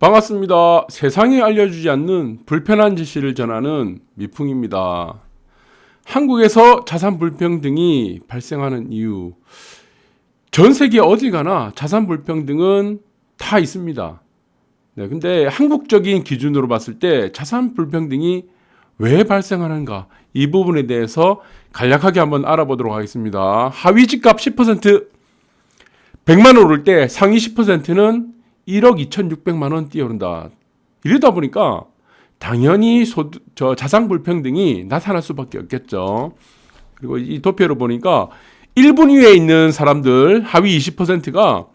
반갑습니다. 세상에 알려주지 않는 불편한 지시를 전하는 미풍입니다. 한국에서 자산 불평등이 발생하는 이유. 전 세계 어디 가나 자산 불평등은 다 있습니다. 네, 근데 한국적인 기준으로 봤을 때 자산 불평등이 왜 발생하는가? 이 부분에 대해서 간략하게 한번 알아보도록 하겠습니다. 하위 집값 10%, 100만 원 오를 때 상위 10%는 1억 2,600만 원 뛰어오른다. 이러다 보니까 당연히 자산 불평등이 나타날 수밖에 없겠죠. 그리고 이 도표를 보니까 1분 위에 있는 사람들 하위 20%가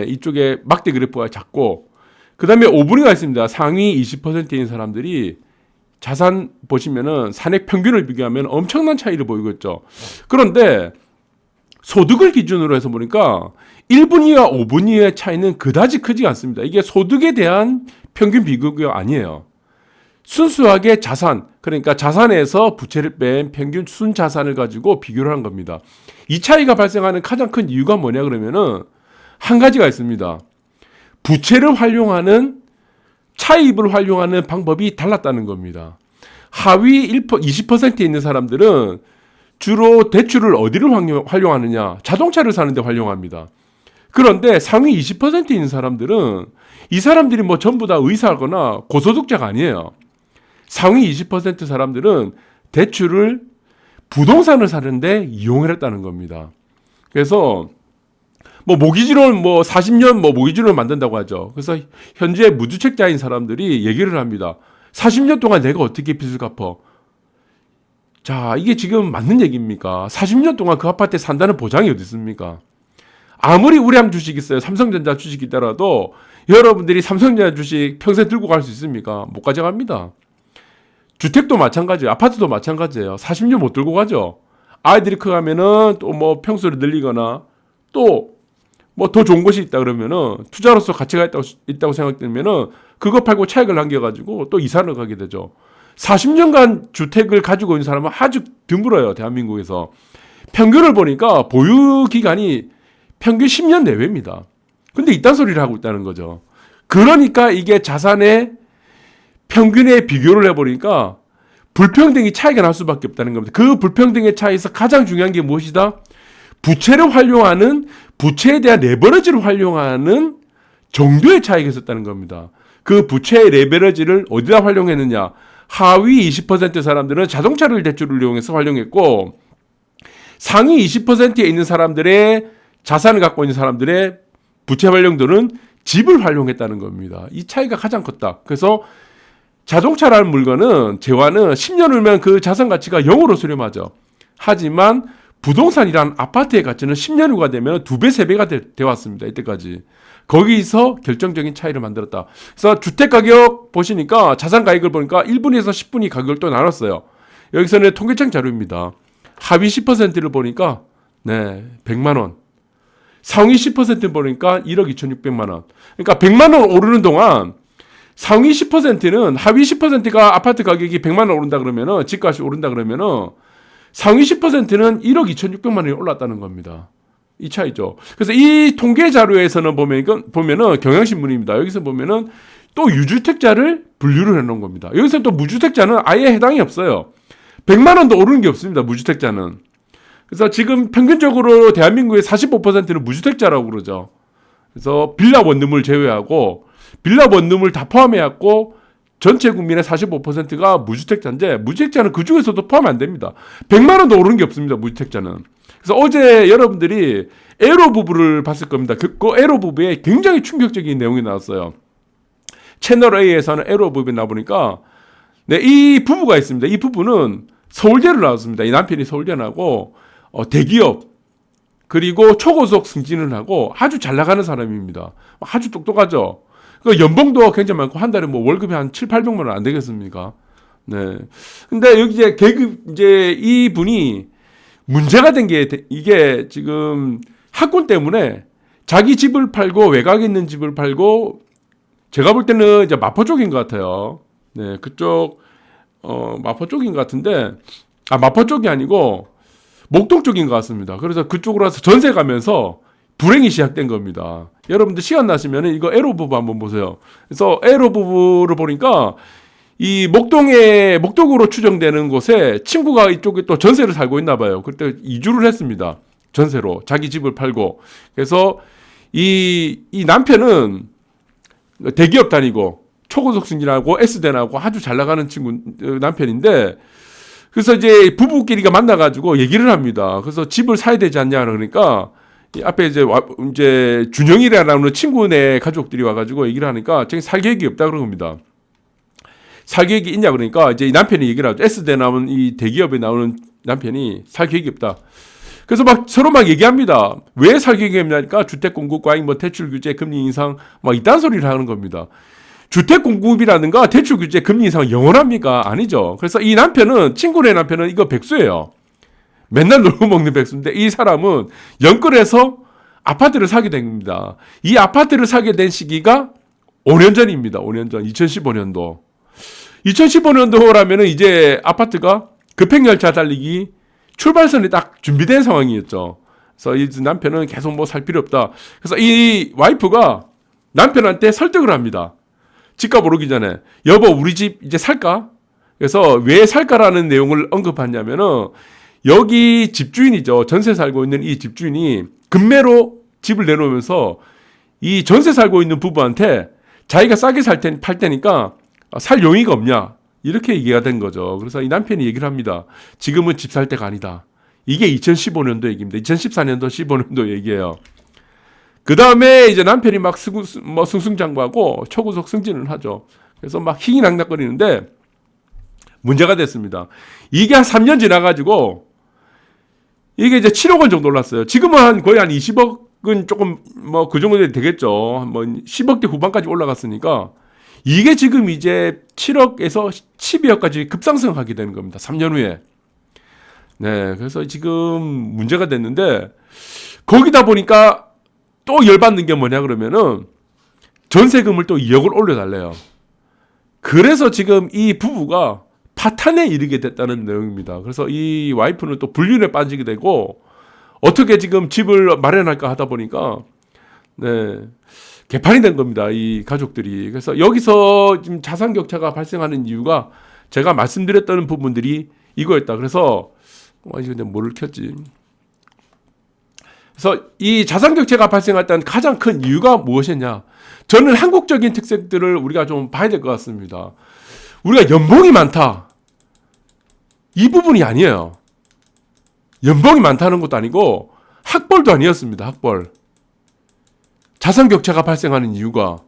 이쪽에 막대 그래프가 작고, 그 다음에 5분위가 있습니다. 상위 20%에 있는 사람들이 자산 보시면은 산액 평균을 비교하면 엄청난 차이를 보이고 있죠. 그런데 소득을 기준으로 해서 보니까 1분위와 5분위의 차이는 그다지 크지 않습니다. 이게 소득에 대한 평균 비교가 아니에요. 순수하게 자산, 그러니까 자산에서 부채를 뺀 평균 순자산을 가지고 비교를 한 겁니다. 이 차이가 발생하는 가장 큰 이유가 뭐냐 그러면은 한 가지가 있습니다. 부채를 활용하는, 차입을 활용하는 방법이 달랐다는 겁니다. 하위 20%에 있는 사람들은 주로 대출을 어디를 활용하느냐? 자동차를 사는데 활용합니다. 그런데 상위 20%에 있는 사람들은 이 사람들이 뭐 전부 다 의사거나 고소득자가 아니에요. 상위 20% 사람들은 대출을 부동산을 사는데 이용을 했다는 겁니다. 그래서 뭐 모기지론 40년 모기지론을 만든다고 하죠. 그래서 현재 무주택자인 사람들이 얘기를 합니다. 40년 동안 내가 어떻게 빚을 갚아? 자, 이게 지금 맞는 얘기입니까? 40년 동안 그 아파트에 산다는 보장이 어디 있습니까? 아무리 우량 주식 있어요. 삼성전자 주식 있더라도 여러분들이 삼성전자 주식 평생 들고 갈 수 있습니까? 못 가져갑니다. 주택도 마찬가지예요. 아파트도 마찬가지예요. 40년 못 들고 가죠. 아이들이 커가면은 또 뭐 평수를 늘리거나 또 뭐 더 좋은 곳이 있다 그러면은 투자로서 가치가 있다고 생각되면은 그거 팔고 차익을 남겨가지고 또 이사를 가게 되죠. 40년간 주택을 가지고 있는 사람은 아주 드물어요. 대한민국에서. 평균을 보니까 보유 기간이 평균 10년 내외입니다. 근데 이딴 소리를 하고 있다는 거죠. 그러니까 이게 자산의 평균에 비교를 해보니까 불평등이 차이가 날 수밖에 없다는 겁니다. 그 불평등의 차이에서 가장 중요한 게 무엇이다? 부채를 활용하는, 부채에 대한 레버리지를 활용하는 정도의 차이가 있었다는 겁니다. 그 부채의 레버리지를 어디다 활용했느냐? 하위 20% 사람들은 자동차를 대출을 이용해서 활용했고, 상위 20%에 있는 사람들의 자산을 갖고 있는 사람들의 부채 활용도는 집을 활용했다는 겁니다. 이 차이가 가장 컸다. 그래서 자동차라는 물건은, 재화는 10년 후면 그 자산 가치가 0으로 수렴하죠. 하지만 부동산이란 아파트의 가치는 10년 후가 되면 2배, 3배가 되었습니다. 이때까지. 거기서 결정적인 차이를 만들었다. 그래서 주택 가격 보시니까 자산 가격을 보니까 1분에서 10분위 가격을 또 나눴어요. 여기서는 통계청 자료입니다. 하위 10%를 보니까 100만 원. 상위 10% 보니까 1억 2,600만 원. 그러니까 100만 원 오르는 동안 상위 10%는, 하위 10%가 아파트 가격이 100만 원 오른다 그러면은, 집값이 오른다 그러면은 상위 10%는 1억 2,600만 원이 올랐다는 겁니다. 이 차이죠. 그래서 이 통계 자료에서는 보면은 경향신문입니다. 여기서 보면은 또 유주택자를 분류를 해놓은 겁니다. 여기서 또 무주택자는 아예 해당이 없어요. 100만 원도 오르는 게 없습니다. 무주택자는. 그래서 지금 평균적으로 대한민국의 45%는 무주택자라고 그러죠. 그래서 빌라 원룸을 제외하고, 빌라 원룸을 다 포함해갖고 전체 국민의 45%가 무주택자인데, 무주택자는 그 중에서도 포함 안 됩니다. 100만 원도 오르는 게 없습니다. 무주택자는. 그래서 어제 여러분들이 에로 부부를 봤을 겁니다. 그 에로 부부에 굉장히 충격적인 내용이 나왔어요. 채널 A에서는 에로 부부에 나오니까 이 부부가 있습니다. 이 부부는 서울대를 나왔습니다. 이 남편이 서울대 나고 대기업 그리고 초고속 승진을 하고 아주 잘 나가는 사람입니다. 아주 똑똑하죠. 그 연봉도 굉장히 많고 한 달에 뭐 월급이 한 700~800만 원 안 되겠습니까? 네. 근데 여기 이제 이 분이 문제가 된 게, 이게 지금 학군 때문에 자기 집을 팔고 외곽에 있는 집을 팔고, 제가 볼 때는 이제 마포 쪽인 것 같아요. 네, 그쪽 마포 쪽인 것 같은데, 마포 쪽이 아니고 목동 쪽인 것 같습니다. 그래서 그쪽으로 와서 전세 가면서 불행이 시작된 겁니다. 여러분들 시간 나시면 이거 에로 부부 한번 보세요. 그래서 에로 부부를 보니까 이 목동으로 추정되는 곳에 친구가 이쪽에 또 전세를 살고 있나 봐요. 그때 이주를 했습니다. 전세로 자기 집을 팔고. 그래서 이 남편은 대기업 다니고 초고속 승진하고 S대나고 아주 잘 나가는 남편인데, 그래서 이제 부부끼리가 만나가지고 얘기를 합니다. 그래서 집을 사야 되지 않냐 그러니까 앞에 이제 준영이라는 친구네 가족들이 와가지고 얘기를 하니까 저기 살 계획이 없다 그런 겁니다. 살 계획이 있냐 그러니까 이제 이 남편이 얘기를 하죠. S대 나오는 이 대기업에 나오는 남편이 살 계획이 없다. 그래서 막 서로 막 얘기합니다. 왜 살 계획이 없냐니까 주택 공급 과잉, 뭐 대출 규제, 금리 인상, 막 이딴 소리를 하는 겁니다. 주택 공급이라든가 대출 규제, 금리 인상 영원합니까? 아니죠. 그래서 이 남편은, 친구네 남편은 이거 백수예요. 맨날 놀고 먹는 백수인데 이 사람은 연끌해서 아파트를 사게 된 겁니다. 이 아파트를 사게 된 시기가 5년 전입니다. 5년 전, 2015년도. 2015년도라면은 이제 아파트가 급행열차 달리기 출발선이 딱 준비된 상황이었죠. 그래서 이 남편은 계속 뭐 살 필요 없다. 그래서 이 와이프가 남편한테 설득을 합니다. 집값 오르기 전에 여보 우리 집 이제 살까? 그래서 왜 살까라는 내용을 언급하냐면은 여기 집주인이죠. 전세 살고 있는 이 집주인이 급매로 집을 내놓으면서 이 전세 살고 있는 부부한테 자기가 싸게 팔 테니까 살 용의가 없냐 이렇게 얘기가 된 거죠. 그래서 이 남편이 얘기를 합니다. 지금은 집 살 때가 아니다. 이게 2015년도 얘기입니다. 2014년도 15년도 얘기예요. 그 다음에 이제 남편이 막 승승장구하고 초고속 승진을 하죠. 그래서 막 희희낙낙거리는데 문제가 됐습니다. 이게 한 3년 지나가지고 이게 이제 7억 원 정도 올랐어요. 지금은 거의 한 20억은 조금 뭐 그 정도 되겠죠. 뭐 10억대 후반까지 올라갔으니까 이게 지금 이제 7억에서 12억까지 급상승하게 되는 겁니다. 3년 후에. 네, 그래서 지금 문제가 됐는데 거기다 보니까 또 열받는 게 뭐냐 그러면은 전세금을 또 2억을 올려달래요. 그래서 지금 이 부부가 파탄에 이르게 됐다는 내용입니다. 그래서 이 와이프는 또 불륜에 빠지게 되고 어떻게 지금 집을 마련할까 하다 보니까 네, 개판이 된 겁니다. 이 가족들이. 그래서 여기서 지금 자산 격차가 발생하는 이유가 제가 말씀드렸던 부분들이 이거였다. 그래서 이거 내가 뭐를 켰지? 그래서 이 자산 격차가 발생했던 가장 큰 이유가 무엇이냐? 저는 한국적인 특색들을 우리가 좀 봐야 될 것 같습니다. 우리가 연봉이 많다. 이 부분이 아니에요. 연봉이 많다는 것도 아니고 학벌도 아니었습니다. 학벌. 자산 격차가 발생하는 이유가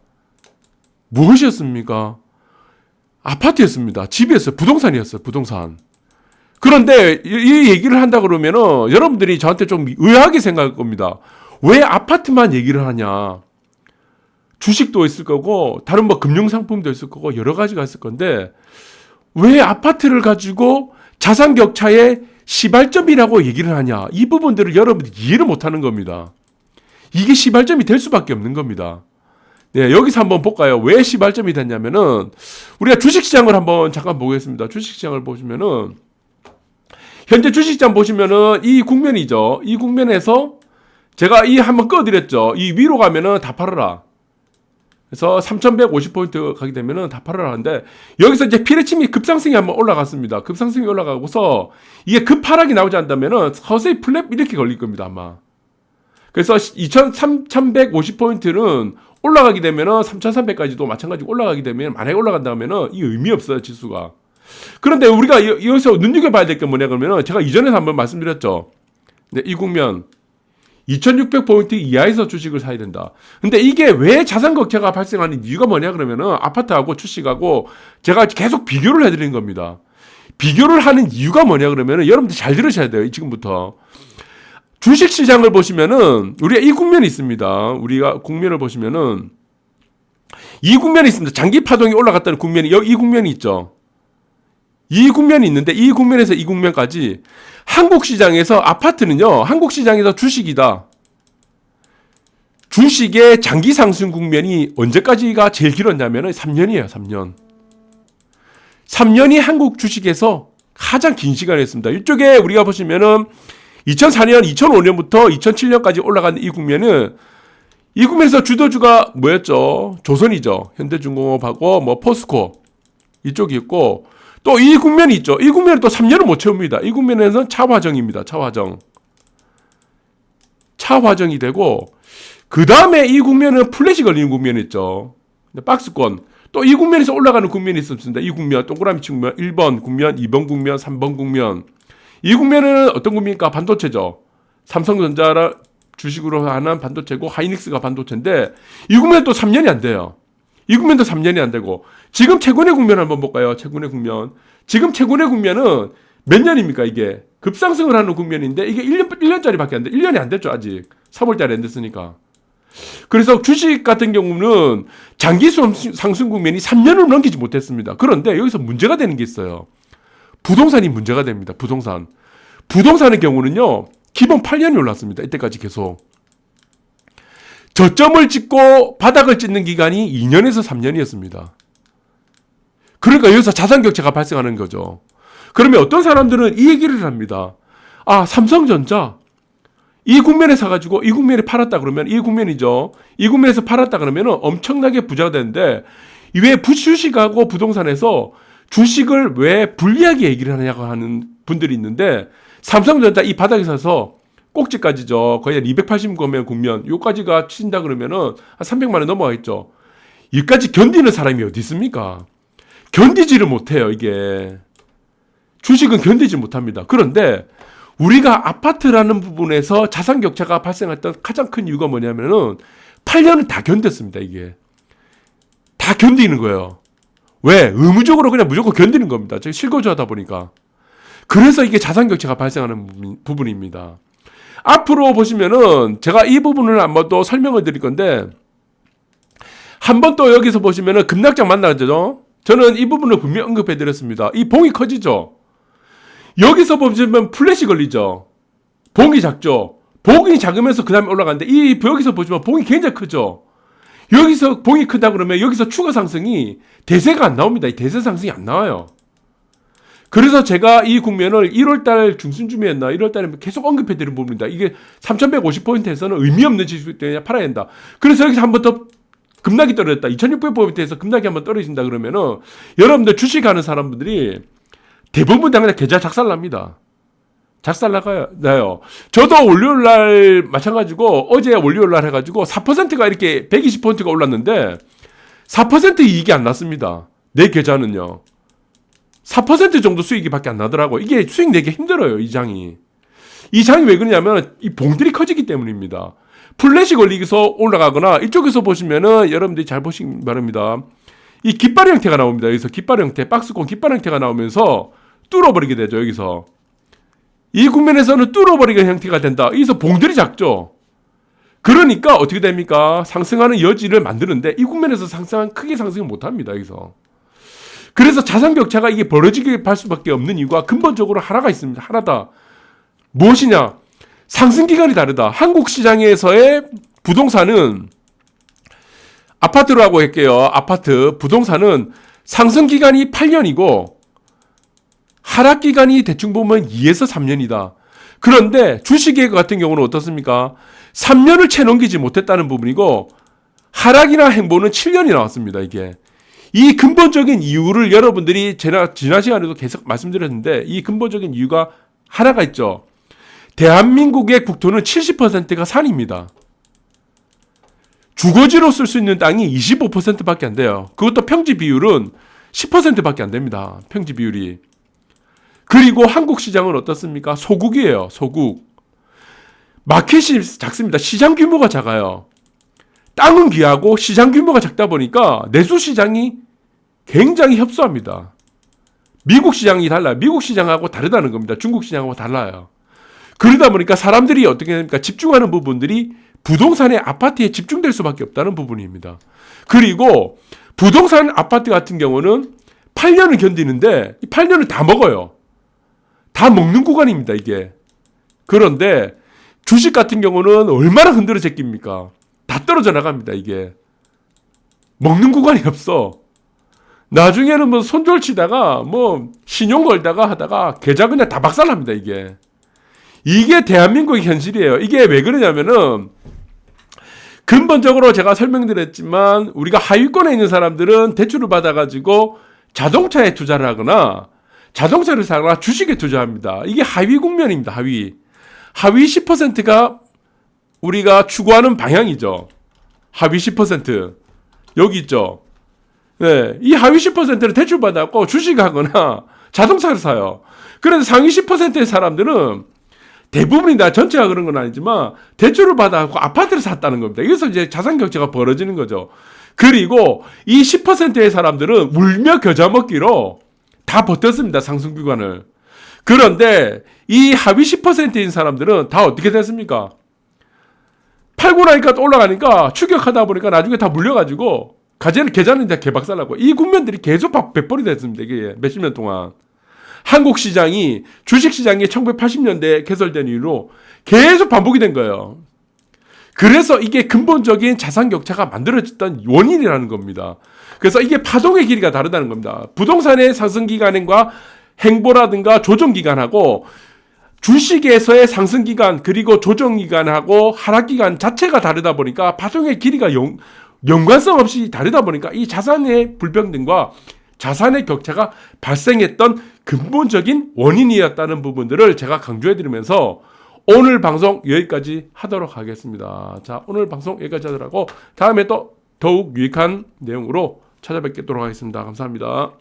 무엇이었습니까? 아파트였습니다. 집이었어요. 부동산이었어요. 부동산. 그런데 이 얘기를 한다 그러면은 여러분들이 저한테 좀 의아하게 생각할 겁니다. 왜 아파트만 얘기를 하냐? 주식도 있을 거고 다른 뭐 금융상품도 있을 거고 여러 가지가 있을 건데 왜 아파트를 가지고 자산 격차의 시발점이라고 얘기를 하냐? 이 부분들을 여러분들이 이해를 못하는 겁니다. 이게 시발점이 될 수밖에 없는 겁니다. 네, 여기서 한번 볼까요? 왜 시발점이 됐냐면은 우리가 주식시장을 한번 잠깐 보겠습니다. 주식시장을 보시면은 현재 주식시장 보시면은 이 국면이죠. 이 국면에서 제가 이 한번 꺼드렸죠. 이 위로 가면은 다 팔아라. 그래서 3,150포인트 가게 되면은 다 팔아라 하는데 여기서 이제 피레침이 급상승이 한번 올라갔습니다. 급상승이 올라가고서 이게 급하락이 나오지 않다면은 서서히 플랩 이렇게 걸릴 겁니다, 아마. 그래서 3,150포인트는 올라가게 되면은 3,300까지도 마찬가지로 올라가게 되면 만약에 올라간다면은 이 의미 없어요, 지수가. 그런데 우리가 여기서 눈여겨봐야 될 게 뭐냐 그러면은 제가 이전에 한번 말씀드렸죠. 네, 이 국면 2,600포인트 이하에서 주식을 사야 된다. 근데 이게 왜 자산 격차가 발생하는 이유가 뭐냐 그러면은 아파트하고 주식하고 제가 계속 비교를 해드리는 겁니다. 비교를 하는 이유가 뭐냐 그러면은 여러분들 잘 들으셔야 돼요. 지금부터. 주식시장을 보시면은 우리가 이 국면이 있습니다. 우리가 국면을 보시면은 이 국면이 있습니다. 장기 파동이 올라갔다는 국면이 이 국면이 있죠. 이 국면이 있는데 이 국면에서 이 국면까지 한국 시장에서 아파트는요. 한국 시장에서 주식이다. 주식의 장기 상승 국면이 언제까지가 제일 길었냐면은 3년이에요. 3년. 3년이 한국 주식에서 가장 긴 시간이었습니다. 이쪽에 우리가 보시면은 2004년, 2005년부터 2007년까지 올라간 이 국면에서 주도주가 뭐였죠? 조선이죠. 현대중공업하고 뭐 포스코 이쪽이 있고 또 이 국면이 있죠. 이 국면은 또 3년을 못 채웁니다. 이 국면에서는 차화정입니다. 차화정이 되고 그 다음에 이 국면은 플랫이 걸리는 국면이 있죠. 박스권. 또 이 국면에서 올라가는 국면이 있었습니다. 이 국면, 동그라미 친 국면, 1번 국면, 2번 국면, 3번 국면. 이 국면은 어떤 국면입니까? 반도체죠. 삼성전자를 주식으로 하는 반도체고 하이닉스가 반도체인데 이 국면은 또 3년이 안 돼요. 이 국면도 3년이 안 되고 지금 최근의 국면 한번 볼까요? 최근의 국면. 지금 최근의 국면은 몇 년입니까 이게? 급상승을 하는 국면인데 이게 1년짜리밖에 안 돼. 1년이 안 됐죠 아직. 3월달에 안 됐으니까. 그래서 주식 같은 경우는 장기 상승 국면이 3년을 넘기지 못했습니다. 그런데 여기서 문제가 되는 게 있어요. 부동산이 문제가 됩니다. 부동산의 경우는요. 기본 8년이 올랐습니다. 이때까지 계속. 저점을 찍고 바닥을 찍는 기간이 2년에서 3년이었습니다. 그러니까 여기서 자산격차가 발생하는 거죠. 그러면 어떤 사람들은 이 얘기를 합니다. 아, 삼성전자 이 국면에 사가지고 이 국면에 팔았다 그러면 이 국면이죠. 이 국면에서 팔았다 그러면 엄청나게 부자가 되는데 왜 주식하고 부동산에서 주식을 왜 불리하게 얘기를 하냐고 하는 분들이 있는데 삼성전자 이 바닥에 서서 꼭지까지죠. 거의 280만 국면 요까지가 친다 그러면은 한 300만 원 넘어가겠죠. 여기까지 견디는 사람이 어디 있습니까? 견디지를 못해요. 이게 주식은 견디지 못합니다. 그런데 우리가 아파트라는 부분에서 자산 격차가 발생했던 가장 큰 이유가 뭐냐면은 8년을 다 견뎠습니다. 이게 다 견디는 거예요. 왜? 의무적으로 그냥 무조건 견디는 겁니다. 제가 실거주하다 보니까. 그래서 이게 자산 격차가 발생하는 부분입니다. 앞으로 보시면은 제가 이 부분을 한번 또 설명을 드릴 건데 한번 또 여기서 보시면은 급락장 만나죠. 저는 이 부분을 분명히 언급해 드렸습니다. 이 봉이 커지죠. 여기서 보시면 플랫이 걸리죠. 봉이 작죠. 봉이 작으면서 그 다음에 올라가는데 여기서 보시면 봉이 굉장히 크죠. 여기서 봉이 크다 그러면 여기서 추가 상승이 대세가 안 나옵니다. 이 대세 상승이 안 나와요. 그래서 제가 이 국면을 1월달 중순쯤이었나 1월달에 계속 언급해드린 부분입니다. 이게 3150포인트에서는 의미 없는 지수 때문에 팔아야 된다. 그래서 여기서 한 번 더 급락이 떨어졌다. 2600포인트에서 급락이 한 번 떨어진다 그러면은 여러분들 주식하는 사람들이 대부분 다 그냥 계좌 작살납니다. 작살나요. 저도 월요일날 마찬가지고 어제 월요일날 해가지고 4%가 이렇게 120포인트가 올랐는데 4% 이익이 안 났습니다. 내 계좌는요. 4% 정도 수익이 밖에 안 나더라고. 이게 수익 내기 힘들어요. 이 장이 왜 그러냐면 이 봉들이 커지기 때문입니다. 플랫이 걸리기서 올라가거나 이쪽에서 보시면은 여러분들이 잘 보시기 바랍니다. 이 깃발 형태가 나옵니다. 여기서 깃발 형태, 박스권 깃발 형태가 나오면서 뚫어버리게 되죠. 여기서 이 국면에서는 뚫어버리는 형태가 된다. 여기서 봉들이 작죠. 그러니까 어떻게 됩니까? 상승하는 여지를 만드는데 이 국면에서 크게 상승을 못합니다. 여기서 그래서 자산 격차가 이게 벌어지게 할 수밖에 없는 이유가 근본적으로 하나가 있습니다. 하나다. 무엇이냐? 상승 기간이 다르다. 한국 시장에서의 부동산은 아파트라고 할게요. 아파트 부동산은 상승 기간이 8년이고 하락 기간이 대충 보면 2에서 3년이다. 그런데 주식의 같은 경우는 어떻습니까? 3년을 채 넘기지 못했다는 부분이고 하락이나 행보는 7년이 나왔습니다. 이게 이 근본적인 이유를 여러분들이 지난 시간에도 계속 말씀드렸는데 이 근본적인 이유가 하나가 있죠. 대한민국의 국토는 70%가 산입니다. 주거지로 쓸 수 있는 땅이 25%밖에 안 돼요. 그것도 평지 비율은 10%밖에 안 됩니다. 평지 비율이. 그리고 한국 시장은 어떻습니까? 소국이에요. 소국. 마켓이 작습니다. 시장 규모가 작아요. 땅은 귀하고 시장 규모가 작다 보니까 내수 시장이 굉장히 협소합니다. 미국 시장이 달라요. 미국 시장하고 다르다는 겁니다. 중국 시장하고 달라요. 그러다 보니까 사람들이 어떻게 됩니까? 집중하는 부분들이 부동산의 아파트에 집중될 수밖에 없다는 부분입니다. 그리고 부동산 아파트 같은 경우는 8년을 견디는데 8년을 다 먹어요. 다 먹는 구간입니다. 이게. 그런데 주식 같은 경우는 얼마나 흔들어 제낍니까? 다 떨어져 나갑니다. 이게. 먹는 구간이 없어. 나중에는 뭐 손절 치다가 뭐 신용 걸다가 하다가 계좌 그냥 다 박살납니다. 이게. 이게 대한민국의 현실이에요. 이게 왜 그러냐면은 근본적으로 제가 설명드렸지만 우리가 하위권에 있는 사람들은 대출을 받아가지고 자동차에 투자를 하거나 자동차를 사거나 주식에 투자합니다. 이게 하위 국면입니다. 하위 10%가 우리가 추구하는 방향이죠. 하위 10% 여기 있죠. 네, 이 하위 10%를 대출 받아갖고 주식하거나 자동차를 사요. 그래서 상위 10%의 사람들은 대부분이다. 전체가 그런 건 아니지만 대출을 받아갖고 아파트를 샀다는 겁니다. 여기서 이제 자산 격차가 벌어지는 거죠. 그리고 이 10%의 사람들은 울며 겨자 먹기로 다 버텼습니다. 상승 구간을. 그런데 이 하위 10%인 사람들은 다 어떻게 됐습니까? 팔고 나니까 또 올라가니까 추격하다 보니까 나중에 다 물려가지고 계좌는 이제 개박살나고 이 국면들이 계속 백벌이 됐습니다. 이게 몇십 년 동안. 한국 시장이 주식 시장이 1980년대에 개설된 이후로 계속 반복이 된 거예요. 그래서 이게 근본적인 자산 격차가 만들어졌던 원인이라는 겁니다. 그래서 이게 파동의 길이가 다르다는 겁니다. 부동산의 상승 기간과 행보라든가 조정 기간하고 주식에서의 상승 기간 그리고 조정 기간하고 하락 기간 자체가 다르다 보니까 파동의 길이가 연관성 없이 다르다 보니까 이 자산의 불평등과 자산의 격차가 발생했던 근본적인 원인이었다는 부분들을 제가 강조해드리면서 오늘 방송 여기까지 하도록 하겠습니다. 자, 오늘 방송 여기까지 하도록 하고 다음에 또 더욱 유익한 내용으로 찾아뵙도록 하겠습니다. 감사합니다.